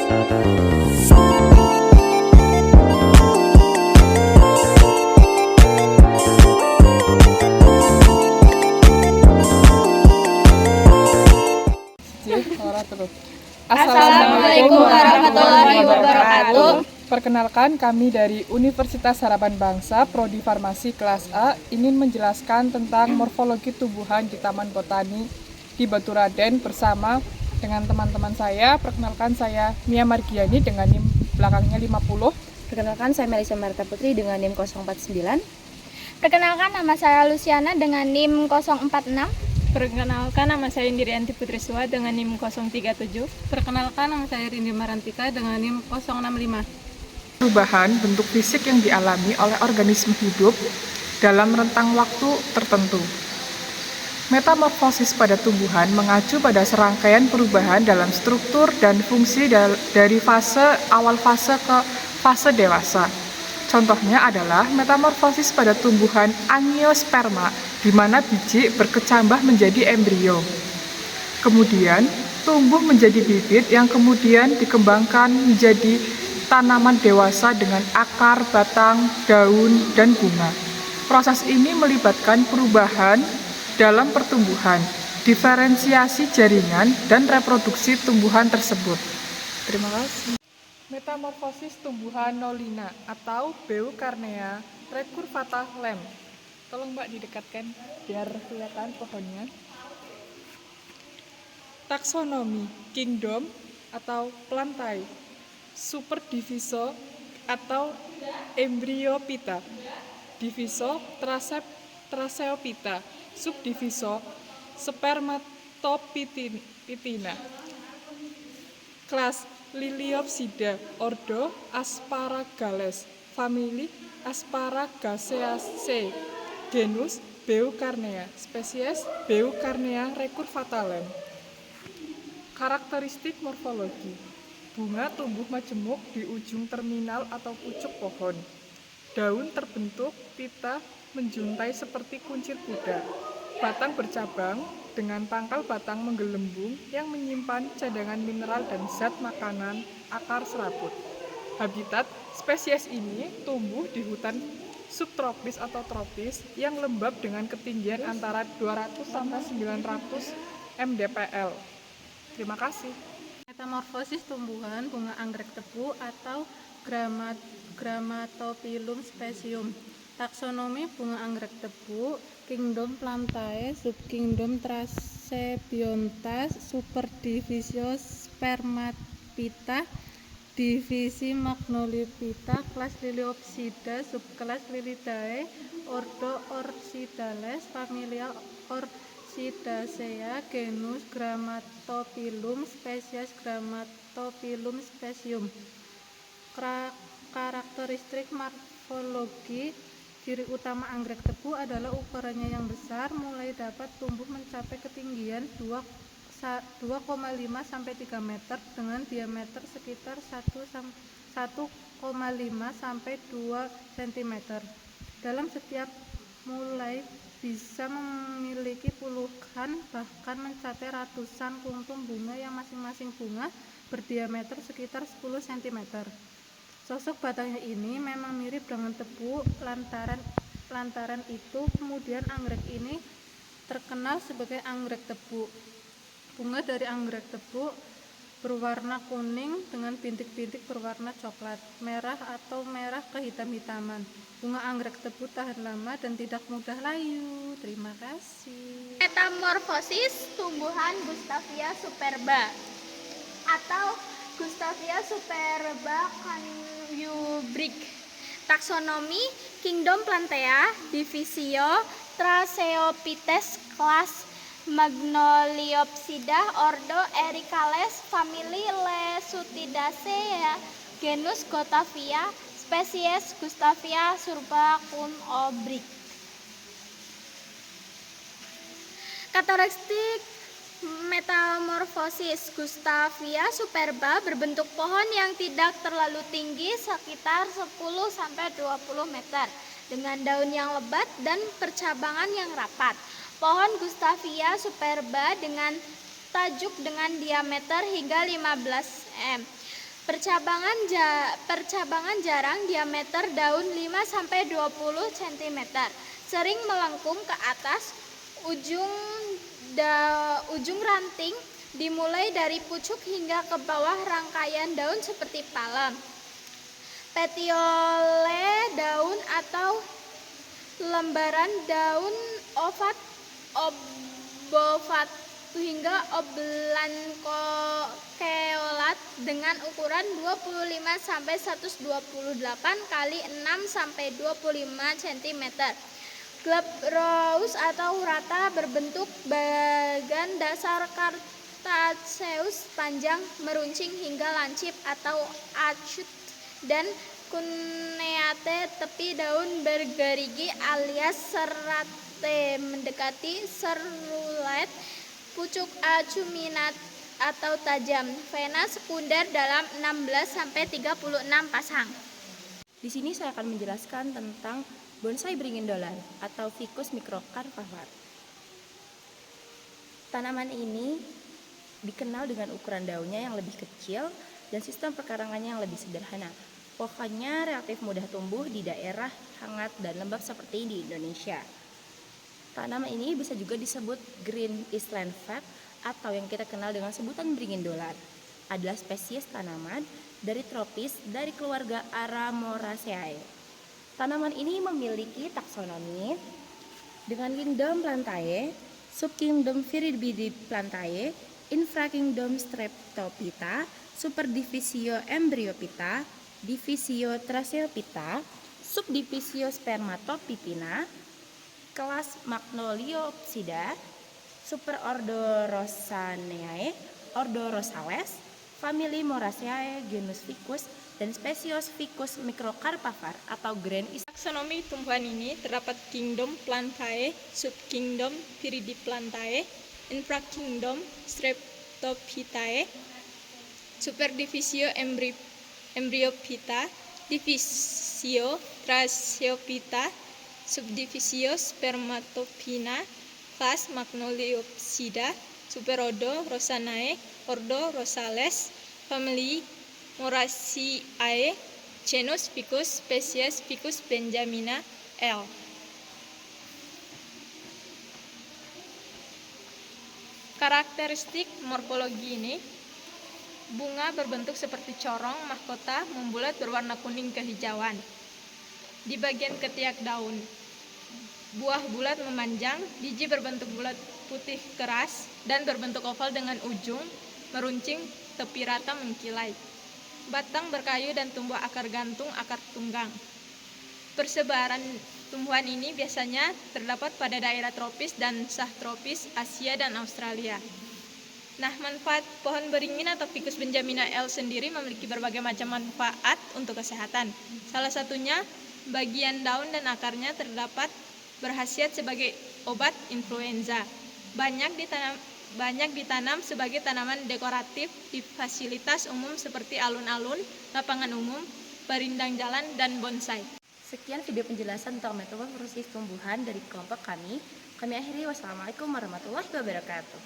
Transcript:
Assalamualaikum warahmatullahi wabarakatuh. Perkenalkan, kami dari Universitas Harapan Bangsa, Prodi Farmasi kelas A, ingin menjelaskan tentang morfologi tumbuhan di Taman Botani di Baturaden bersama dengan teman-teman saya. Perkenalkan, saya Mia Margiani dengan NIM belakangnya 50. Perkenalkan, saya Melisa Marta Putri dengan NIM 049. Perkenalkan, nama saya Luciana dengan NIM 046. Perkenalkan, nama saya Indrianti Putriswa dengan NIM 037. Perkenalkan, nama saya Rindi Marantika dengan NIM 065. Perubahan bentuk fisik yang dialami oleh organisme hidup dalam rentang waktu tertentu. Metamorfosis pada tumbuhan mengacu pada serangkaian perubahan dalam struktur dan fungsi dari awal fase ke fase dewasa. Contohnya adalah metamorfosis pada tumbuhan angiosperma, di mana biji berkecambah menjadi embrio. Kemudian, tumbuh menjadi bibit yang kemudian dikembangkan menjadi tanaman dewasa dengan akar, batang, daun, dan bunga. Proses ini melibatkan perubahan dalam pertumbuhan, diferensiasi jaringan, dan reproduksi tumbuhan tersebut. Terima kasih. Metamorfosis tumbuhan Nolina atau Beaucarnea recurvata Lem. Tolong Mbak didekatkan biar kelihatan pohonnya. Taksonomi Kingdom atau Plantae. Superdiviso atau Embryophyta. Diviso Tracheophyta. Subdiviso Spermatophytina. Kelas Liliopsida, ordo Asparagales, famili Asparagaceae, genus Beaucarnea, spesies Beaucarnea recurvata Lem. Karakteristik morfologi. Bunga tumbuh majemuk di ujung terminal atau pucuk pohon. Daun terbentuk pita menjuntai seperti kuncir kuda. Batang bercabang dengan pangkal batang menggelembung yang menyimpan cadangan mineral dan zat makanan akar serabut. Habitat spesies ini tumbuh di hutan subtropis atau tropis yang lembab dengan ketinggian antara 200 sampai 900 mdpl. Terima kasih. Metamorfosis tumbuhan bunga anggrek tebu atau Grammatophyllum specium. Taksonomi bunga anggrek tebu, Kingdom Plantae, Subkingdom Trachebionta, Superdivisio Spermatophyta, Divisi Magnoliophyta, kelas Liliopsida, subkelas Lilidae, ordo Orchidales, familia Orchidaceae, genus Grammatophyllum, spesies Grammatophyllum specium. Karakteristik morfologi. Ciri utama anggrek tebu adalah ukurannya yang besar, mulai dapat tumbuh mencapai ketinggian 2,5 sampai 3 meter dengan diameter sekitar 1,5 sampai 2 cm. Dalam setiap mulai bisa memiliki puluhan bahkan mencapai ratusan kuntum bunga yang masing-masing bunga berdiameter sekitar 10 cm. Sosok batangnya ini memang mirip dengan tebu, lantaran itu kemudian anggrek ini terkenal sebagai anggrek tebu. Bunga dari anggrek tebu berwarna kuning dengan bintik-bintik berwarna coklat, merah atau merah kehitam-hitaman. Bunga anggrek tebu tahan lama dan tidak mudah layu. Terima kasih. Metamorfosis tumbuhan Gustavia superba atau Gustavia superba Canubrik. Taksonomi Kingdom Plantae, Divisio Tracheophytes, kelas Magnoliopsida, ordo Ericales, famili Lesutidaceae, genus Gustavia, spesies Gustavia superba Canubrik. Karakteristik metamorfosis Gustavia superba berbentuk pohon yang tidak terlalu tinggi, sekitar 10-20 meter, dengan daun yang lebat dan percabangan yang rapat. Pohon Gustavia superba dengan tajuk dengan diameter hingga 15 cm. Percabangan jarang, diameter daun 5-20 cm. Sering melengkung ke atas, ujung ranting dimulai dari pucuk hingga ke bawah rangkaian daun seperti palem. Petiole daun atau lembaran daun obovat hingga oblanceolate dengan ukuran 25-128 kali 6-25 cm. Glabrous atau rata berbentuk bagan dasar Crustaceous panjang meruncing hingga lancip atau acut, dan Cuneate tepi daun bergerigi alias serrate mendekati serrulate, pucuk acuminate atau tajam. Vena sekunder dalam 16-36 pasang. Di sini saya akan menjelaskan tentang bonsai beringin dolar atau Ficus microcarpava. Tanaman ini dikenal dengan ukuran daunnya yang lebih kecil dan sistem perkarangannya yang lebih sederhana. Pohonnya relatif mudah tumbuh di daerah hangat dan lembab seperti di Indonesia. Tanaman ini bisa juga disebut green Eastland Fat atau yang kita kenal dengan sebutan beringin dolar. Adalah spesies tanaman dari tropis dari keluarga Aramoraceae. Tanaman ini memiliki taksonomi dengan kingdom Plantae, subkingdom Viridiplantae, infrakingdom Streptophyta, superdivisio Embryophyta, divisio Tracheophyta, subdivisio Spermatophytina, kelas Magnoliopsida, superordo Rosaneae, ordo Rosales, famili Moraceae, genus Ficus, dan spesies Ficus microcarpava atau Grand East. Taksonomi tumbuhan ini terdapat kingdom Plantae, subkingdom Viridiplantae, infrakingdom Streptophytae, superdivisio Embryophyta, divisio Tracheophyta, subdivisio Spermatophyina, kelas Magnoliopsida, superordo Rosaneae, ordo Rosales, famili Moraceae, genus Ficus, spesies Ficus benjamina L. Karakteristik morfologi ini, bunga berbentuk seperti corong mahkota membulat berwarna kuning kehijauan. Di bagian ketiak daun, buah bulat memanjang, biji berbentuk bulat putih keras dan berbentuk oval dengan ujung meruncing, tepi rata mengkilai. Batang berkayu dan tumbuh akar gantung, akar tunggang. Persebaran tumbuhan ini biasanya terdapat pada daerah tropis dan subtropis Asia dan Australia. Nah, manfaat pohon beringin atau Ficus benjamina L sendiri memiliki berbagai macam manfaat untuk kesehatan. Salah satunya, bagian daun dan akarnya terdapat berkhasiat sebagai obat influenza. Banyak ditanam sebagai tanaman dekoratif di fasilitas umum seperti alun-alun, lapangan umum, perindang jalan, dan bonsai. Sekian video penjelasan tentang metamorfosis tumbuhan dari kelompok kami. Kami akhiri, wassalamualaikum warahmatullahi wabarakatuh.